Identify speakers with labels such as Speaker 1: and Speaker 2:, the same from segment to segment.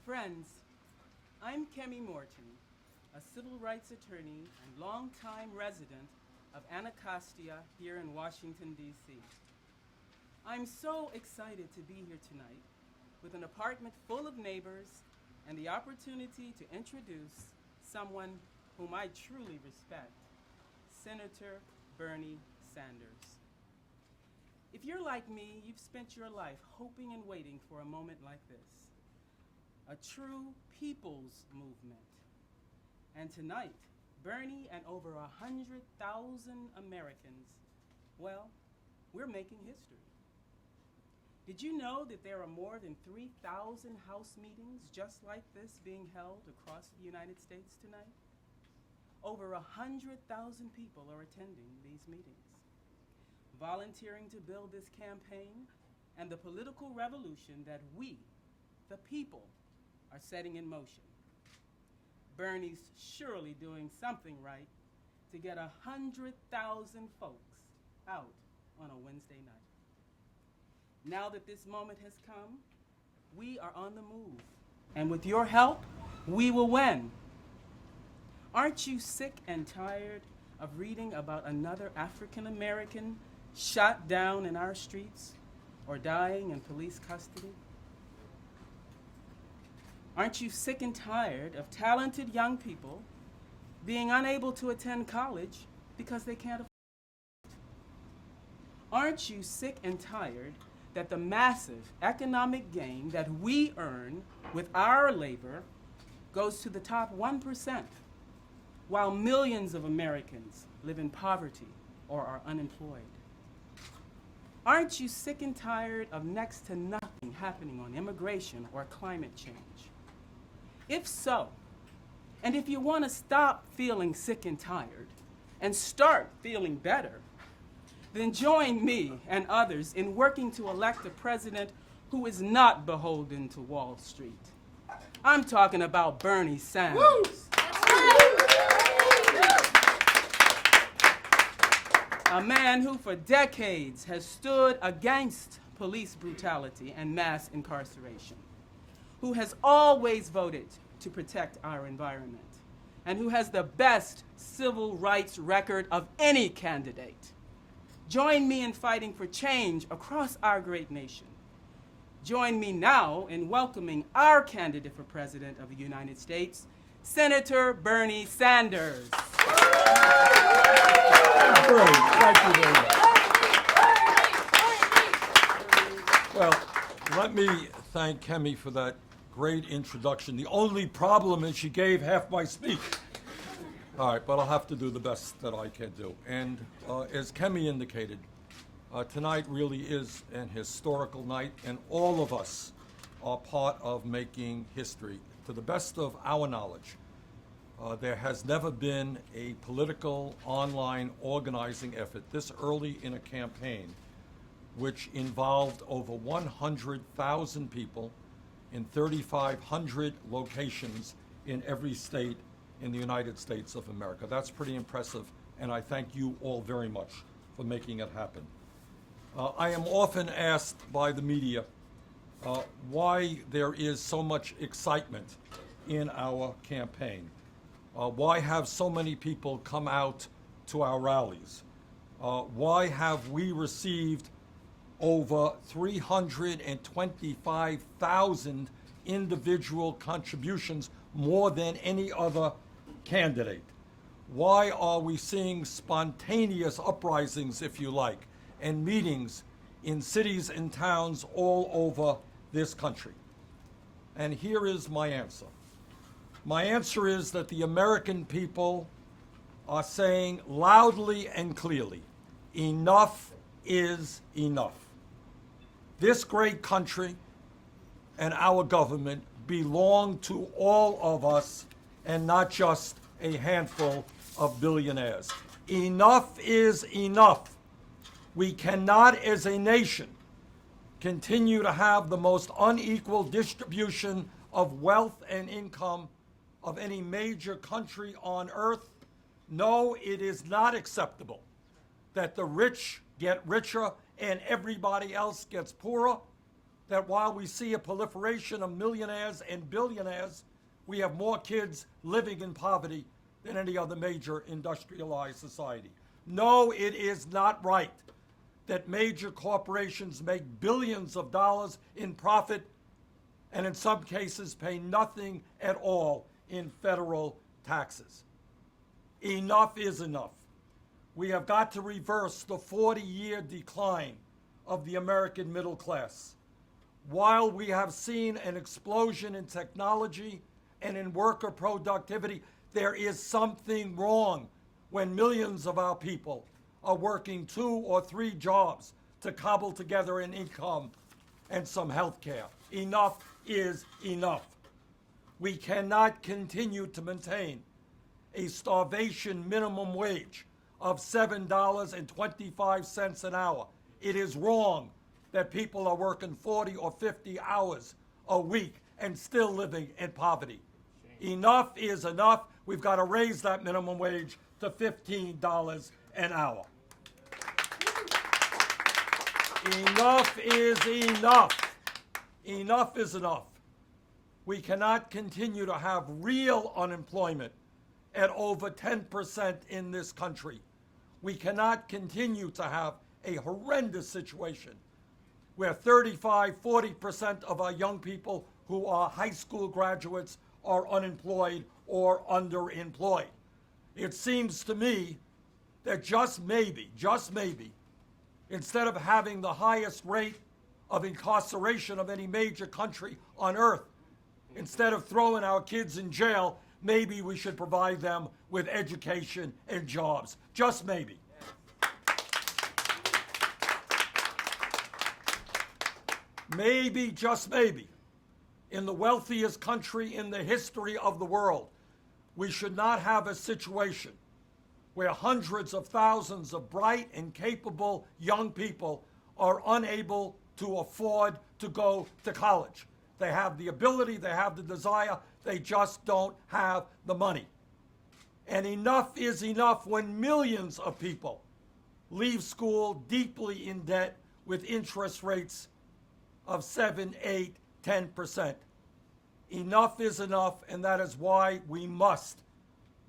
Speaker 1: Friends, I'm Kemi Morton, a civil rights attorney and longtime resident of Anacostia here in Washington, D.C. I'm so excited to be here tonight with an apartment full of neighbors and the opportunity to introduce someone whom I truly respect, Senator Bernie Sanders. If you're like me, you've spent your life hoping and waiting for a moment like this, a true people's movement. And tonight, Bernie and over 100,000 Americans, well, we're making history. Did you know that there are more than 3,000 House meetings just like this being held across the United States tonight? Over 100,000 people are attending these meetings, volunteering to build this campaign and the political revolution that we, the people, are setting in motion. Bernie's surely doing something right to get 100,000 folks out on a Wednesday night. Now that this moment has come, we are on the move. And with your help, we will win. Aren't you sick and tired of reading about another African American shot down in our streets or dying in police custody? Aren't you sick and tired of talented young people being unable to attend college because they can't afford it? Aren't you sick and tired that the massive economic gain that we earn with our labor goes to the top 1%, while millions of Americans live in poverty or are unemployed? Aren't you sick and tired of next to nothing happening on immigration or climate change? If so, and if you want to stop feeling sick and tired and start feeling better, then join me and others in working to elect a president who is not beholden to Wall Street. I'm talking about Bernie Sanders. Woo! A man who for decades has stood against police brutality and mass incarceration, who has always voted to protect our environment, and who has the best civil rights record of any candidate. Join me in fighting for change across our great nation. Join me now in welcoming our candidate for President of the United States, Senator Bernie Sanders.
Speaker 2: Great. Thank you very much. Well, let me thank Kemi for that great introduction. The only problem is she gave half my speech. All right, but I'll have to do the best that I can do. And as Kemi indicated, tonight really is an historical night, and all of us are part of making history. To the best of our knowledge, there has never been a political online organizing effort this early in a campaign which involved over 100,000 people in 3,500 locations in every state in the United States of America. That's pretty impressive, and I thank you all very much for making it happen. I am often asked by the media why there is so much excitement in our campaign. Why have so many people come out to our rallies? Why have we received over 325,000 individual contributions, more than any other candidate? Why are we seeing spontaneous uprisings, if you like, and meetings in cities and towns all over this country? And here is my answer. My answer is that the American people are saying loudly and clearly, enough is enough. This great country and our government belong to all of us and not just a handful of billionaires. Enough is enough. We cannot, as a nation, continue to have the most unequal distribution of wealth and income of any major country on earth. No, it is not acceptable that the rich get richer and everybody else gets poorer. that while we see a proliferation of millionaires and billionaires, we have more kids living in poverty than any other major industrialized society. No, it is not right that major corporations make billions of dollars in profit and in some cases pay nothing at all in federal taxes. Enough is enough. We have got to reverse the 40-year decline of the American middle class. While we have seen an explosion in technology and in worker productivity, there is something wrong when millions of our people are working 2 or 3 jobs to cobble together an income and some health care. Enough is enough. We cannot continue to maintain a starvation minimum wage of $7.25 an hour. It is wrong that people are working 40 or 50 hours a week and still living in poverty. Enough is enough. We've got to raise that minimum wage to $15 an hour. Enough is enough. Enough is enough. We cannot continue to have real unemployment at over 10% in this country. We cannot continue to have a horrendous situation where 35, 40% of our young people who are high school graduates are unemployed or underemployed. It seems to me that just maybe, instead of having the highest rate of incarceration of any major country on earth, instead of throwing our kids in jail, maybe we should provide them with education and jobs. Just maybe. Maybe, just maybe, in the wealthiest country in the history of the world, we should not have a situation where hundreds of thousands of bright and capable young people are unable to afford to go to college. They have the ability, they have the desire, they just don't have the money. And enough is enough when millions of people leave school deeply in debt with interest rates of 7, 8, 10%. Enough is enough, and that is why we must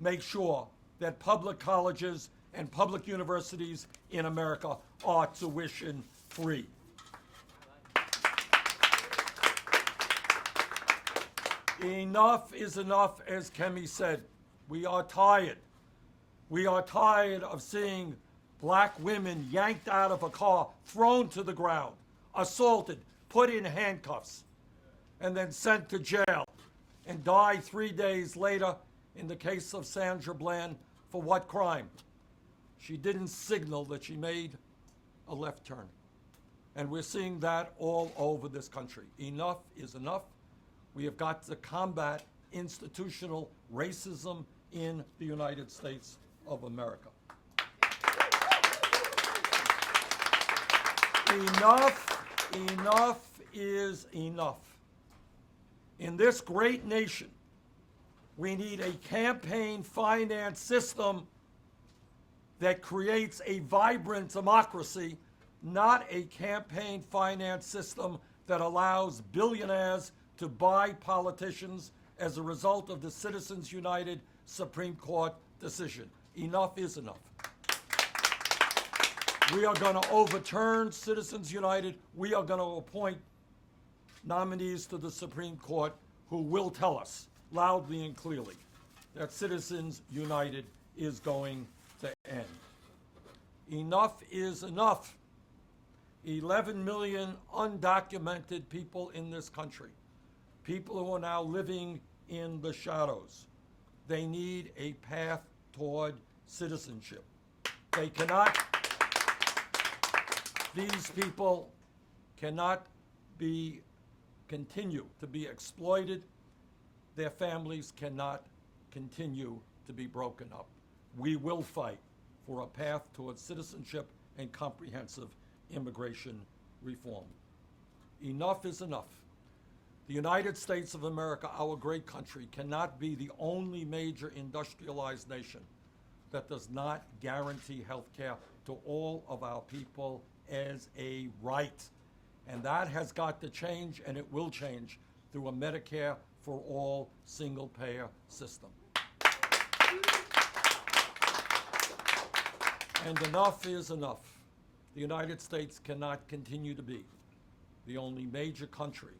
Speaker 2: make sure that public colleges and public universities in America are tuition free. Enough is enough, as Kemi said. We are tired. We are tired of seeing black women yanked out of a car, thrown to the ground, assaulted, put in handcuffs, and then sent to jail, and die 3 days later in the case of Sandra Bland. For what crime? She didn't signal that she made a left turn. And we're seeing that all over this country. Enough is enough. We have got to combat institutional racism in the United States of America. Enough is enough. In this great nation, we need a campaign finance system that creates a vibrant democracy, not a campaign finance system that allows billionaires to buy politicians as a result of the Citizens United Supreme Court decision. Enough is enough. We are going to overturn Citizens United. We are going to appoint nominees to the Supreme Court who will tell us loudly and clearly that Citizens United is going to end. Enough is enough. 11 million undocumented people in this country, people who are now living in the shadows. They need a path toward citizenship. They cannot, these people cannot continue to be exploited. Their families cannot continue to be broken up. We will fight for a path towards citizenship and comprehensive immigration reform. Enough is enough. The United States of America, our great country, cannot be the only major industrialized nation that does not guarantee health care to all of our people as a right. And that has got to change, and it will change through a Medicare for all single-payer system. And enough is enough. The United States cannot continue to be the only major country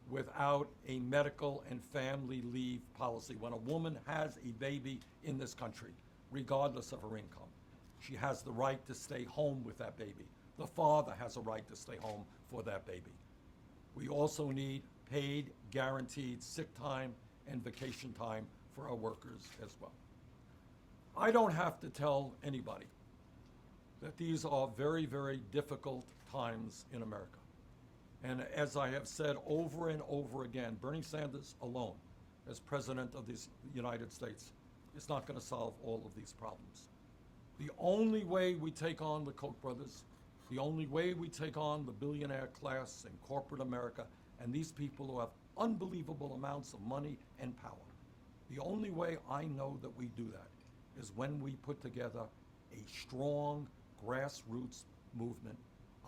Speaker 2: without a medical and family leave policy. When a woman has a baby in this country, regardless of her income, she has the right to stay home with that baby. The father has a right to stay home for that baby. We also need paid, guaranteed sick time and vacation time for our workers as well. I don't have to tell anybody that these are very, very difficult times in America. And as I have said over and over again, Bernie Sanders alone, as President of the United States, is not going to solve all of these problems. The only way we take on the Koch brothers, the only way we take on the billionaire class in corporate America, and these people who have unbelievable amounts of money and power, the only way I know that we do that is when we put together a strong grassroots movement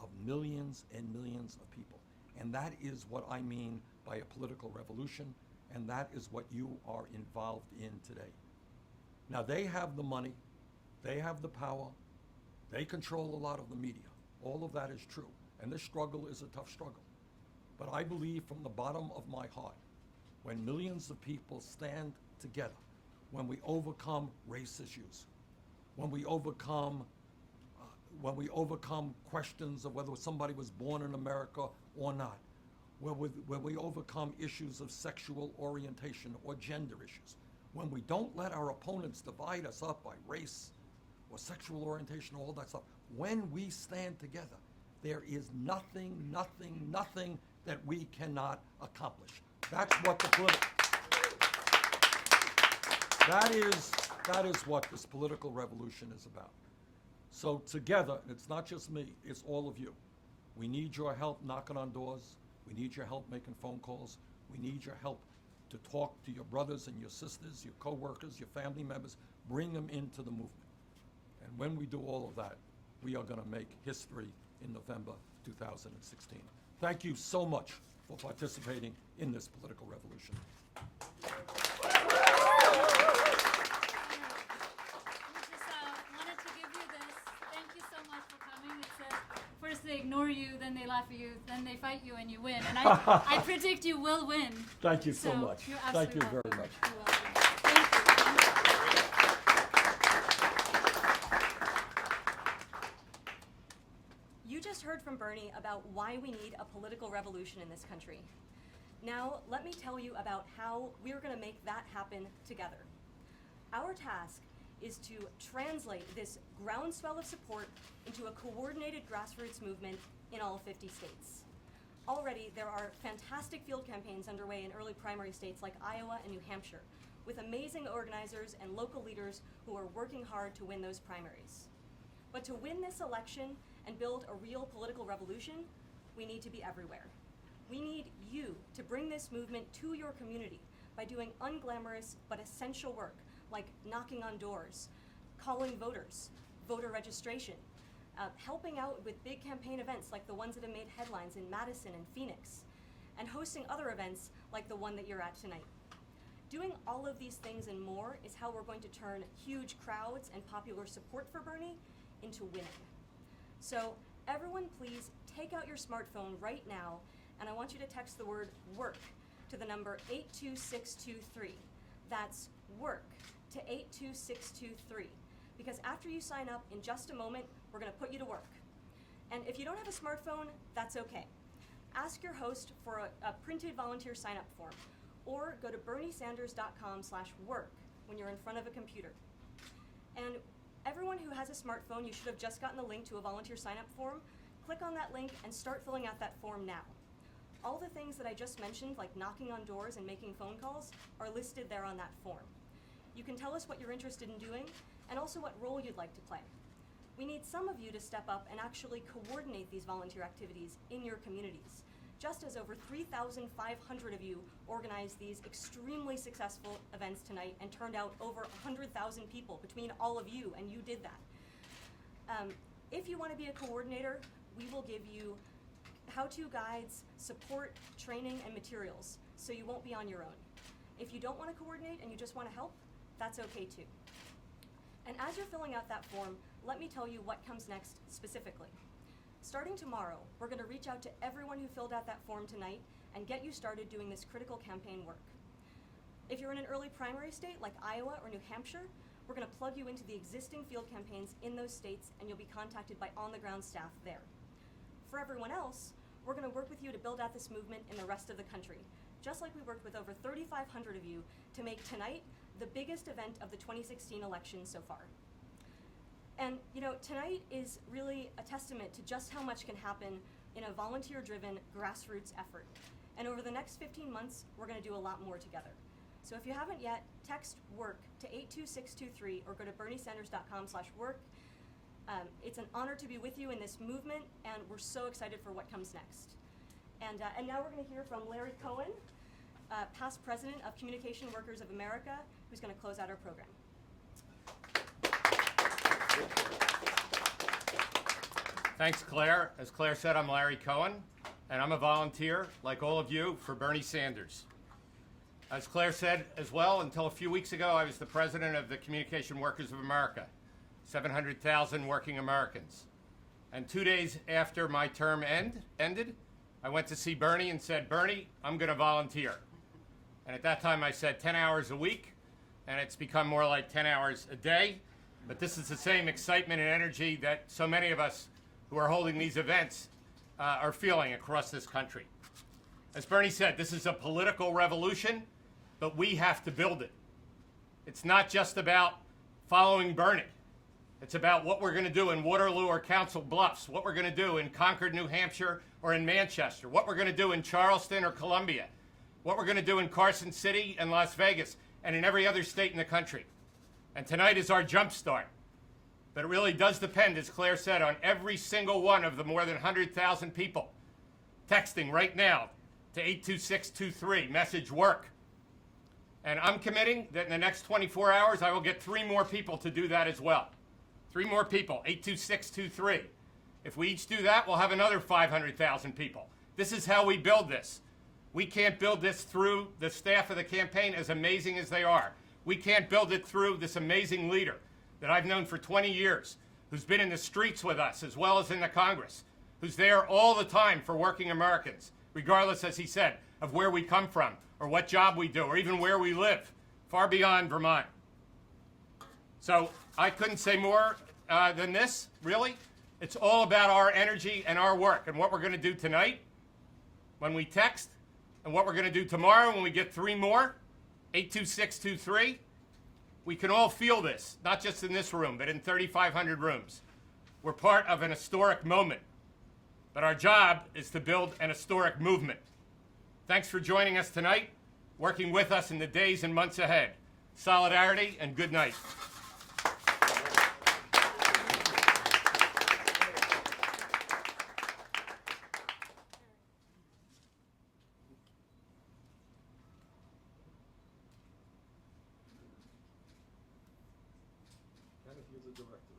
Speaker 2: of millions and millions of people. And that is what I mean by a political revolution, and that is what you are involved in today. Now, they have the money, they have the power, they control a lot of the media. All of that is true, and this struggle is a tough struggle. But I believe from the bottom of my heart, when millions of people stand together, when we overcome race issues, when we overcome questions of whether somebody was born in America or not, when we overcome issues of sexual orientation or gender issues, when we don't let our opponents divide us up by race or sexual orientation, all that stuff, when we stand together, there is nothing that we cannot accomplish. That's what that is what this political revolution is about. So together, it's not just me, it's all of you. We need your help knocking on doors. We need your help making phone calls. We need your help to talk to your brothers and your sisters, your coworkers, your family members. Bring them into the movement. And when we do all of that, we are going to make history in November 2016. Thank you so much for participating in this political revolution.
Speaker 3: First they ignore you, then they laugh at you, then they fight you, and you win. And I predict you will win.
Speaker 2: Thank you so much.
Speaker 3: You're
Speaker 2: Thank you
Speaker 3: absolutely
Speaker 2: very much.
Speaker 3: You're welcome. Thank
Speaker 4: you. You just heard from Bernie about why we need a political revolution in this country. Now, let me tell you about how we're going to make that happen together. Our task is to translate this groundswell of support into a coordinated grassroots movement in all 50 states. Already, there are fantastic field campaigns underway in early primary states like Iowa and New Hampshire, with amazing organizers and local leaders who are working hard to win those primaries. But to win this election and build a real political revolution, we need to be everywhere. We need you to bring this movement to your community by doing unglamorous but essential work like knocking on doors, calling voters, voter registration, helping out with big campaign events like the ones that have made headlines in Madison and Phoenix, and hosting other events like the one that you're at tonight. Doing all of these things and more is how we're going to turn huge crowds and popular support for Bernie into winning. So everyone please take out your smartphone right now, and I want you to text the word WORK to the number 82623. That's WORK to 82623. Because after you sign up, in just a moment, we're going to put you to work. And if you don't have a smartphone, that's okay. Ask your host for a printed volunteer sign-up form, or go to berniesanders.com/work when you're in front of a computer. And everyone who has a smartphone, you should have just gotten the link to a volunteer sign-up form. Click on that link and start filling out that form now. All the things that I just mentioned, like knocking on doors and making phone calls, are listed there on that form. You can tell us what you're interested in doing, and also what role you'd like to play. We need some of you to step up and actually coordinate these volunteer activities in your communities, just as over 3,500 of you organized these extremely successful events tonight and turned out over 100,000 people between all of you, and you did that. If you want to be a coordinator, we will give you how-to guides, support, training, and materials, so you won't be on your own. If you don't want to coordinate and you just want to help, that's okay too. And as you're filling out that form, let me tell you what comes next specifically. Starting tomorrow, we're going to reach out to everyone who filled out that form tonight and get you started doing this critical campaign work. If you're in an early primary state like Iowa or New Hampshire, we're going to plug you into the existing field campaigns in those states, and you'll be contacted by on-the-ground staff there. For everyone else, we're going to work with you to build out this movement in the rest of the country, just like we worked with over 3,500 of you to make tonight the biggest event of the 2016 election so far. And tonight is really a testament to just how much can happen in a volunteer-driven grassroots effort. And over the next 15 months, we're going to do a lot more together. So if you haven't yet, text WORK to 82623 or go to berniesanders.com/work. It's an honor to be with you in this movement, and we're so excited for what comes next. And now we're going to hear from Larry Cohen, past president of Communication Workers of America, who's going to close out our program.
Speaker 5: Thanks, Claire. As Claire said, I'm Larry Cohen, and I'm a volunteer, like all of you, for Bernie Sanders. As Claire said as well, until a few weeks ago, I was the president of the Communication Workers of America, 700,000 working Americans. And 2 days after my term ended, I went to see Bernie and said, Bernie, I'm going to volunteer. And at that time, I said 10 hours a week, and it's become more like 10 hours a day. But this is the same excitement and energy that so many of us who are holding these events are feeling across this country. As Bernie said, this is a political revolution, but we have to build it. It's not just about following Bernie. It's about what we're going to do in Waterloo or Council Bluffs, what we're going to do in Concord, New Hampshire, or in Manchester, what we're going to do in Charleston or Columbia, what we're going to do in Carson City and Las Vegas, and in every other state in the country. And tonight is our jump start. But it really does depend, as Claire said, on every single one of the more than 100,000 people texting right now to 82623, message WORK. And I'm committing that in the next 24 hours, I will get 3 more people to do that as well. 3 more people, 82623. If we each do that, we'll have another 500,000 people. This is how we build this. We can't build this through the staff of the campaign, as amazing as they are. We can't build it through this amazing leader that I've known for 20 years, who's been in the streets with us as well as in the Congress, who's there all the time for working Americans, regardless, as he said, of where we come from or what job we do or even where we live, far beyond Vermont. So I couldn't say more than this, really. It's all about our energy and our work and what we're going to do tonight when we text and what we're going to do tomorrow when we get 3 more, 82623. We can all feel this, not just in this room, but in 3,500 rooms. We're part of an historic moment, but our job is to build an historic movement. Thanks for joining us tonight, working with us in the days and months ahead. Solidarity and good night.
Speaker 2: Kenneth, you're the director.